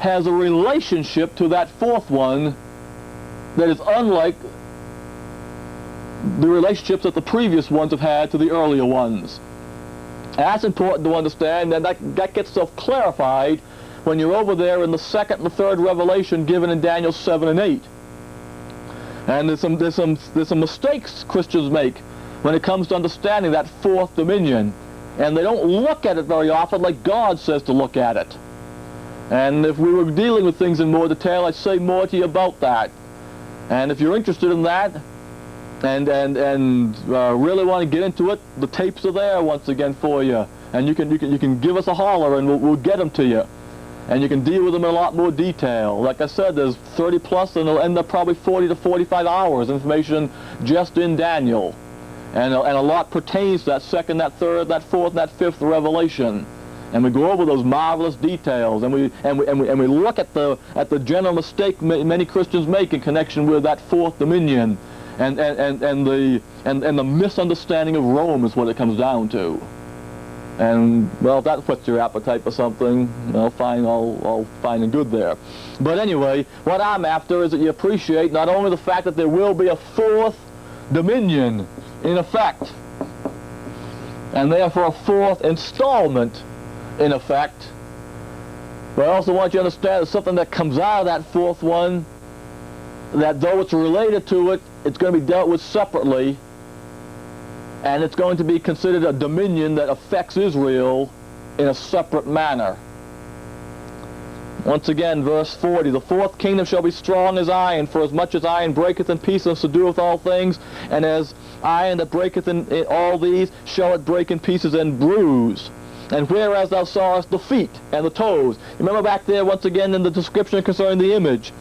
has a relationship to that fourth one that is unlike the relationships that the previous ones have had to the earlier ones. And that's important to understand, and that gets self-clarified when you're over there in the second and the third revelation given in Daniel 7 and 8. And there's some mistakes Christians make when it comes to understanding that fourth dominion. And they don't look at it very often like God says to look at it. And if we were dealing with things in more detail, I'd say more to you about that. And if you're interested in that, and really want to get into it, the tapes are there once again for you, and you can give us a holler and we'll get them to you, and you can deal with them in a lot more detail. Like I said, there's 30 plus, and it'll end up probably 40 to 45 hours information just in Daniel, and a lot pertains to that second, that third, that fourth, and that fifth revelation. And we go over those marvelous details, and we look at the general mistake many Christians make in connection with that fourth dominion. And the misunderstanding of Rome is what it comes down to. And, well, if that whets your appetite for something, well, fine, all fine and good there. But anyway, what I'm after is that you appreciate not only the fact that there will be a fourth dominion in effect, and therefore a fourth installment in effect. But I also want you to understand there's something that comes out of that fourth one, that though it's related to it, it's going to be dealt with separately, and it's going to be considered a dominion that affects Israel in a separate manner. Once again, verse 40, the fourth kingdom shall be strong as iron, for as much as iron breaketh in pieces and subdueth all things, and as iron that breaketh in all these, shall it break in pieces and bruise. And whereas thou sawest the feet and the toes. Remember back there once again in the description concerning the image.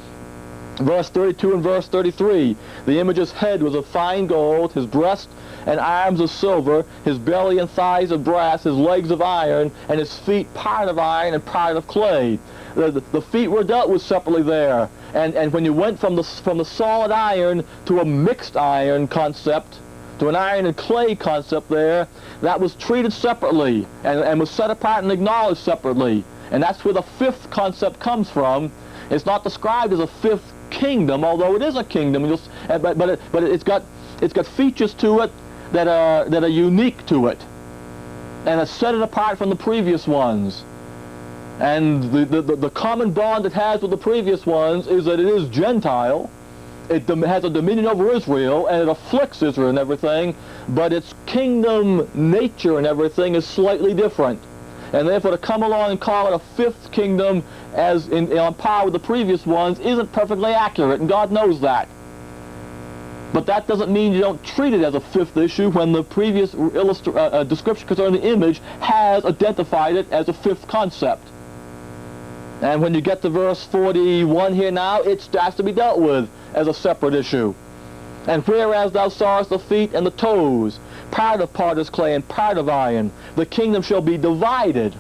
Verse 32 and verse 33, the image's head was of fine gold, his breast and arms of silver, his belly and thighs of brass, his legs of iron, and his feet part of iron and part of clay. The feet were dealt with separately there. And when you went from the solid iron to a mixed iron concept, to an iron and clay concept there, that was treated separately and was set apart and acknowledged separately. And that's where the fifth concept comes from. It's not described as a fifth kingdom, although it is a kingdom, but it's got features to it that are unique to it, and it's set it apart from the previous ones. And the common bond it has with the previous ones is that it is Gentile. It has a dominion over Israel, and it afflicts Israel and everything, but its kingdom nature and everything is slightly different. And therefore to come along and call it a fifth kingdom as on par with the previous ones isn't perfectly accurate, and God knows that. But that doesn't mean you don't treat it as a fifth issue when the previous description concerning the image has identified it as a fifth concept. And when you get to verse 41 here now, it starts to be dealt with as a separate issue. And whereas thou sawest the feet and the toes, part of potter's clay and part of iron, the kingdom shall be divided.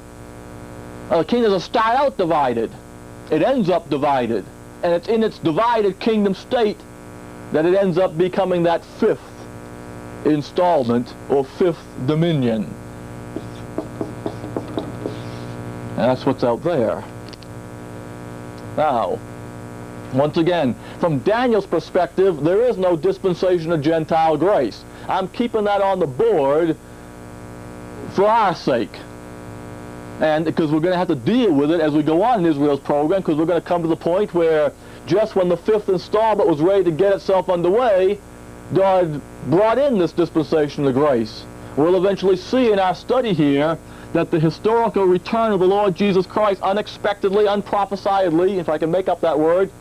The kingdom doesn't start out divided. It ends up divided. And it's in its divided kingdom state that it ends up becoming that fifth installment or fifth dominion. And that's what's out there. Now, once again, from Daniel's perspective, there is no dispensation of Gentile grace. I'm keeping that on the board for our sake. And because we're going to have to deal with it as we go on in Israel's program, because we're going to come to the point where just when the fifth installment was ready to get itself underway, God brought in this dispensation of grace. We'll eventually see in our study here that the historical return of the Lord Jesus Christ unexpectedly, unprophesiedly, if I can make up that word,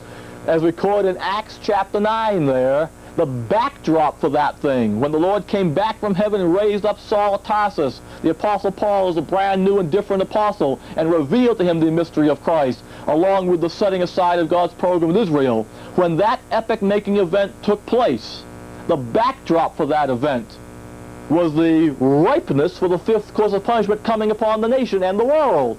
as recorded in Acts chapter 9 there, the backdrop for that thing, when the Lord came back from heaven and raised up Saul of Tarsus, the Apostle Paul is a brand new and different apostle, and revealed to him the mystery of Christ, along with the setting aside of God's program with Israel. When that epic-making event took place, the backdrop for that event was the ripeness for the fifth course of punishment coming upon the nation and the world.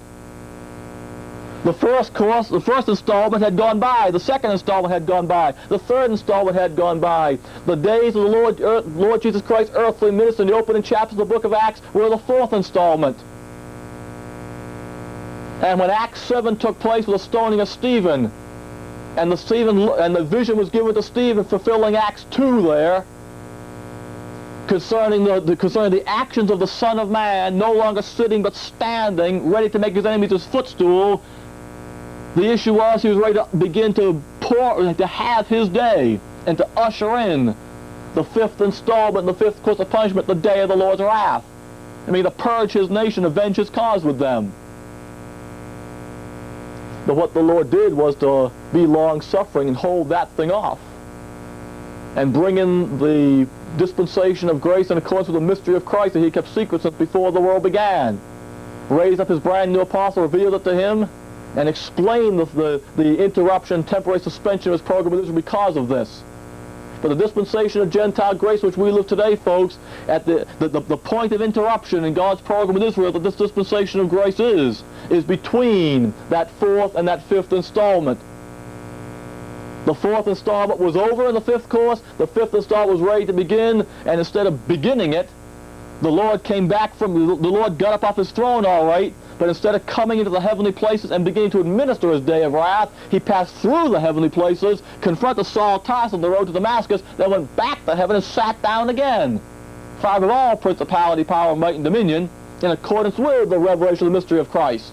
The first installment had gone by. The second installment had gone by. The third installment had gone by. The days of the Lord Jesus Christ's earthly ministry in the opening chapters of the book of Acts were the fourth installment. And when Acts 7 took place with the stoning of Stephen, and the vision was given to Stephen fulfilling Acts 2 there, concerning the actions of the Son of Man, no longer sitting but standing, ready to make his enemies his footstool. The issue was he was ready to begin to have his day and to usher in the fifth installment, the fifth course of punishment, the day of the Lord's wrath. I mean, to purge his nation, avenge his cause with them. But what the Lord did was to be long-suffering and hold that thing off, and bring in the dispensation of grace in accordance with the mystery of Christ that he kept secret since before the world began. Raised up his brand new apostle, revealed it to him, and explained the interruption, temporary suspension of his program with Israel because of this. But the dispensation of Gentile grace which we live today, folks, at the point of interruption in God's program with Israel that this dispensation of grace is between that fourth and that fifth installment. The fourth installment was over in the fifth course. The fifth installment was ready to begin, and instead of beginning it, the Lord the Lord got up off his throne all right, but instead of coming into the heavenly places and beginning to administer his day of wrath, he passed through the heavenly places, confronted Saul of Tarsus on the road to Damascus, then went back to heaven and sat down again. 5 of all principality, power, might, and dominion, in accordance with the revelation of the mystery of Christ.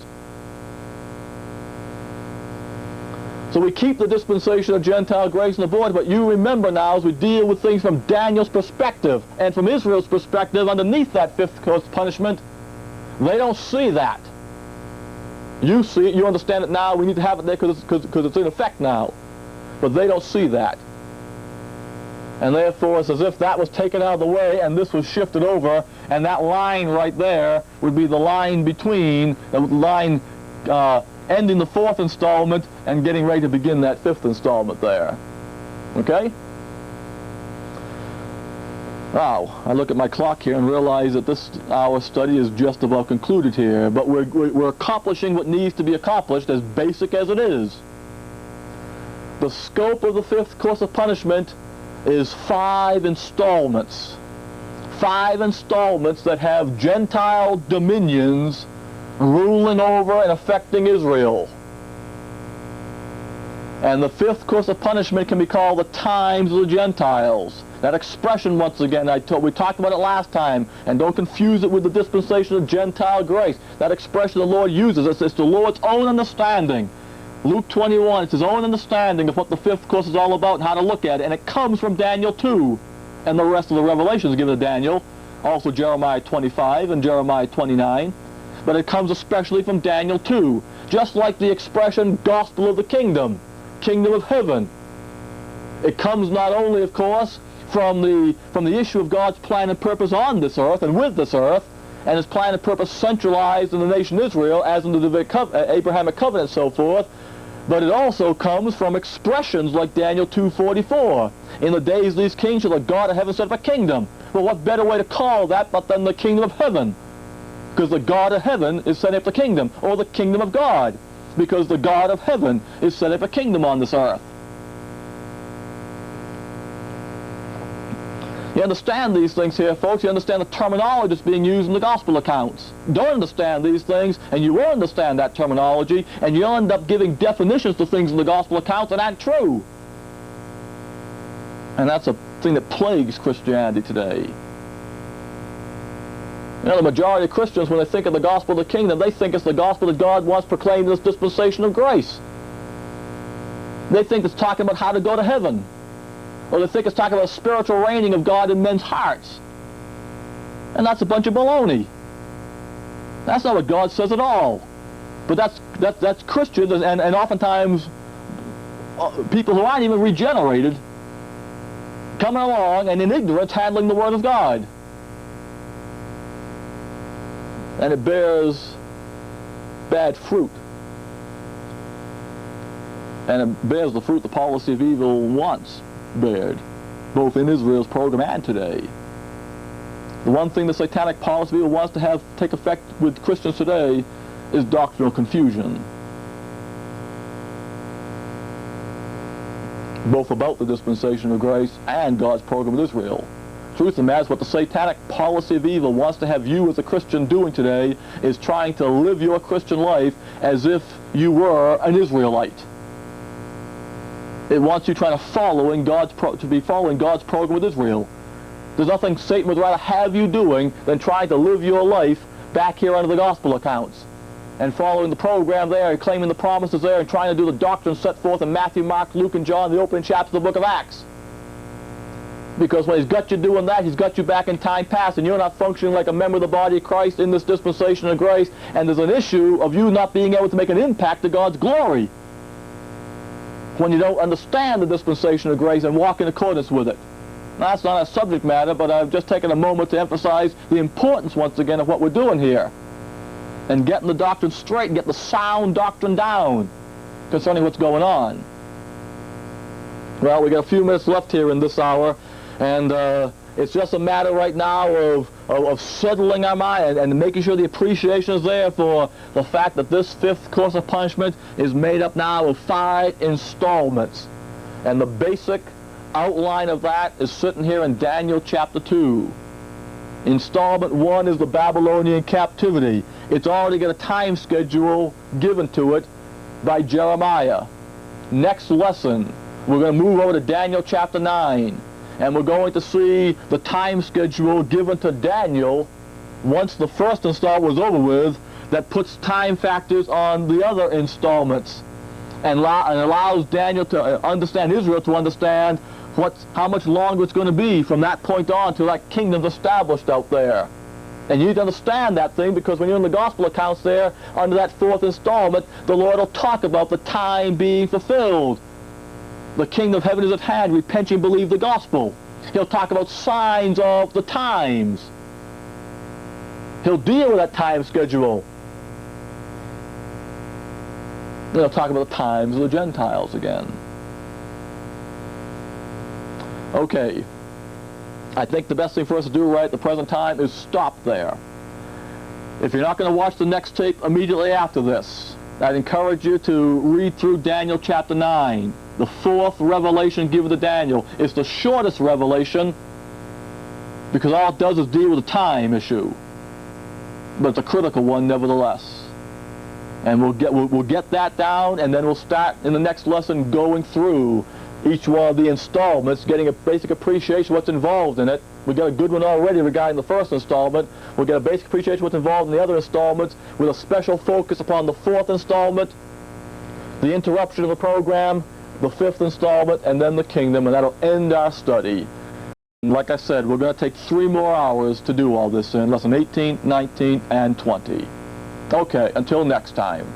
So we keep the dispensation of Gentile grace in the void, but you remember now as we deal with things from Daniel's perspective and from Israel's perspective underneath that 5th course punishment, they don't see that. You see it, you understand it now, we need to have it there because it's in effect now. But they don't see that. And therefore it's as if that was taken out of the way and this was shifted over, and that line right there would be the line between, the line ending the 4th installment and getting ready to begin that 5th installment there. Okay? Now, I look at my clock here and realize that our study is just about concluded here, but we're accomplishing what needs to be accomplished, as basic as it is. The scope of the 5th course of punishment is 5 installments. 5 installments that have Gentile dominions ruling over and affecting Israel. And the 5th course of punishment can be called the times of the Gentiles. That expression, once again, we talked about it last time, and don't confuse it with the dispensation of Gentile grace. That expression the Lord uses, it's the Lord's own understanding. Luke 21, it's his own understanding of what the 5th course is all about and how to look at it, and it comes from Daniel 2, and the rest of the revelations given to Daniel, also Jeremiah 25 and Jeremiah 29, but it comes especially from Daniel 2, just like the expression gospel of the kingdom, kingdom of heaven. It comes not only, of course, from the issue of God's plan and purpose on this earth and with this earth, and his plan and purpose centralized in the nation Israel as in the Abrahamic covenant and so forth, but it also comes from expressions like Daniel 2:44. In the days of these kings shall the God of heaven set up a kingdom. Well, what better way to call that but than the kingdom of heaven? Because the God of heaven is setting up the kingdom, or the kingdom of God, because the God of heaven is setting up a kingdom on this earth. You understand these things here, folks. You understand the terminology that's being used in the gospel accounts. Don't understand these things, and you will understand that terminology, and you'll end up giving definitions to things in the gospel accounts that aren't true. And that's a thing that plagues Christianity today. You know, the majority of Christians, when they think of the gospel of the kingdom, they think it's the gospel that God wants proclaimed in this dispensation of grace. They think it's talking about how to go to heaven. Or they think it's talking about a spiritual reigning of God in men's hearts. And that's a bunch of baloney. That's not what God says at all. But that's Christians, and oftentimes people who aren't even regenerated coming along and in ignorance handling the Word of God. And it bears bad fruit. And it bears the fruit the policy of evil once bared, both in Israel's program and today. The one thing the satanic policy of evil wants to have take effect with Christians today is doctrinal confusion, both about the dispensation of grace and God's program with Israel. Truth of the matter is, what the satanic policy of evil wants to have you as a Christian doing today is trying to live your Christian life as if you were an Israelite. It wants you trying to following God's program with Israel. There's nothing Satan would rather have you doing than trying to live your life back here under the gospel accounts and following the program there and claiming the promises there and trying to do the doctrine set forth in Matthew, Mark, Luke, and John, the opening chapters of the book of Acts. Because when he's got you doing that, he's got you back in time past, and you're not functioning like a member of the body of Christ in this dispensation of grace, and there's an issue of you not being able to make an impact to God's glory when you don't understand the dispensation of grace and walk in accordance with it. Now, that's not a subject matter, but I've just taken a moment to emphasize the importance, once again, of what we're doing here and getting the doctrine straight and getting the sound doctrine down concerning what's going on. Well, we got a few minutes left here in this hour, and it's just a matter right now of settling our mind and making sure the appreciation is there for the fact that this 5th course of punishment is made up now of 5 installments. And the basic outline of that is sitting here in Daniel chapter 2. Installment 1 is the Babylonian captivity. It's already got a time schedule given to it by Jeremiah. Next lesson, we're going to move over to Daniel chapter 9. and we're going to see the time schedule given to Daniel once the first installment was over with, that puts time factors on the other installments and allows Daniel to understand, Israel to understand how much longer it's going to be from that point on till that kingdom's established out there. And you need to understand that thing, because when you're in the gospel accounts there, under that fourth installment, the Lord will talk about the time being fulfilled. The kingdom of heaven is at hand. Repent and believe the gospel. He'll talk about signs of the times. He'll deal with that time schedule. Then he'll talk about the times of the Gentiles again. Okay. I think the best thing for us to do right at the present time is stop there. If you're not going to watch the next tape immediately after this, I'd encourage you to read through Daniel chapter 9. The fourth revelation given to Daniel. It's the shortest revelation because all it does is deal with the time issue. But it's a critical one nevertheless. And we'll get that down, and then we'll start in the next lesson going through each one of the installments, getting a basic appreciation of what's involved in it. We got a good one already regarding the first installment. We'll get a basic appreciation of what's involved in the other installments, with a special focus upon the fourth installment, the interruption of the program, the fifth installment, and then the kingdom, and that'll end our study. Like I said, we're going to take 3 more hours to do all this in lesson 18, 19, and 20. Okay, until next time.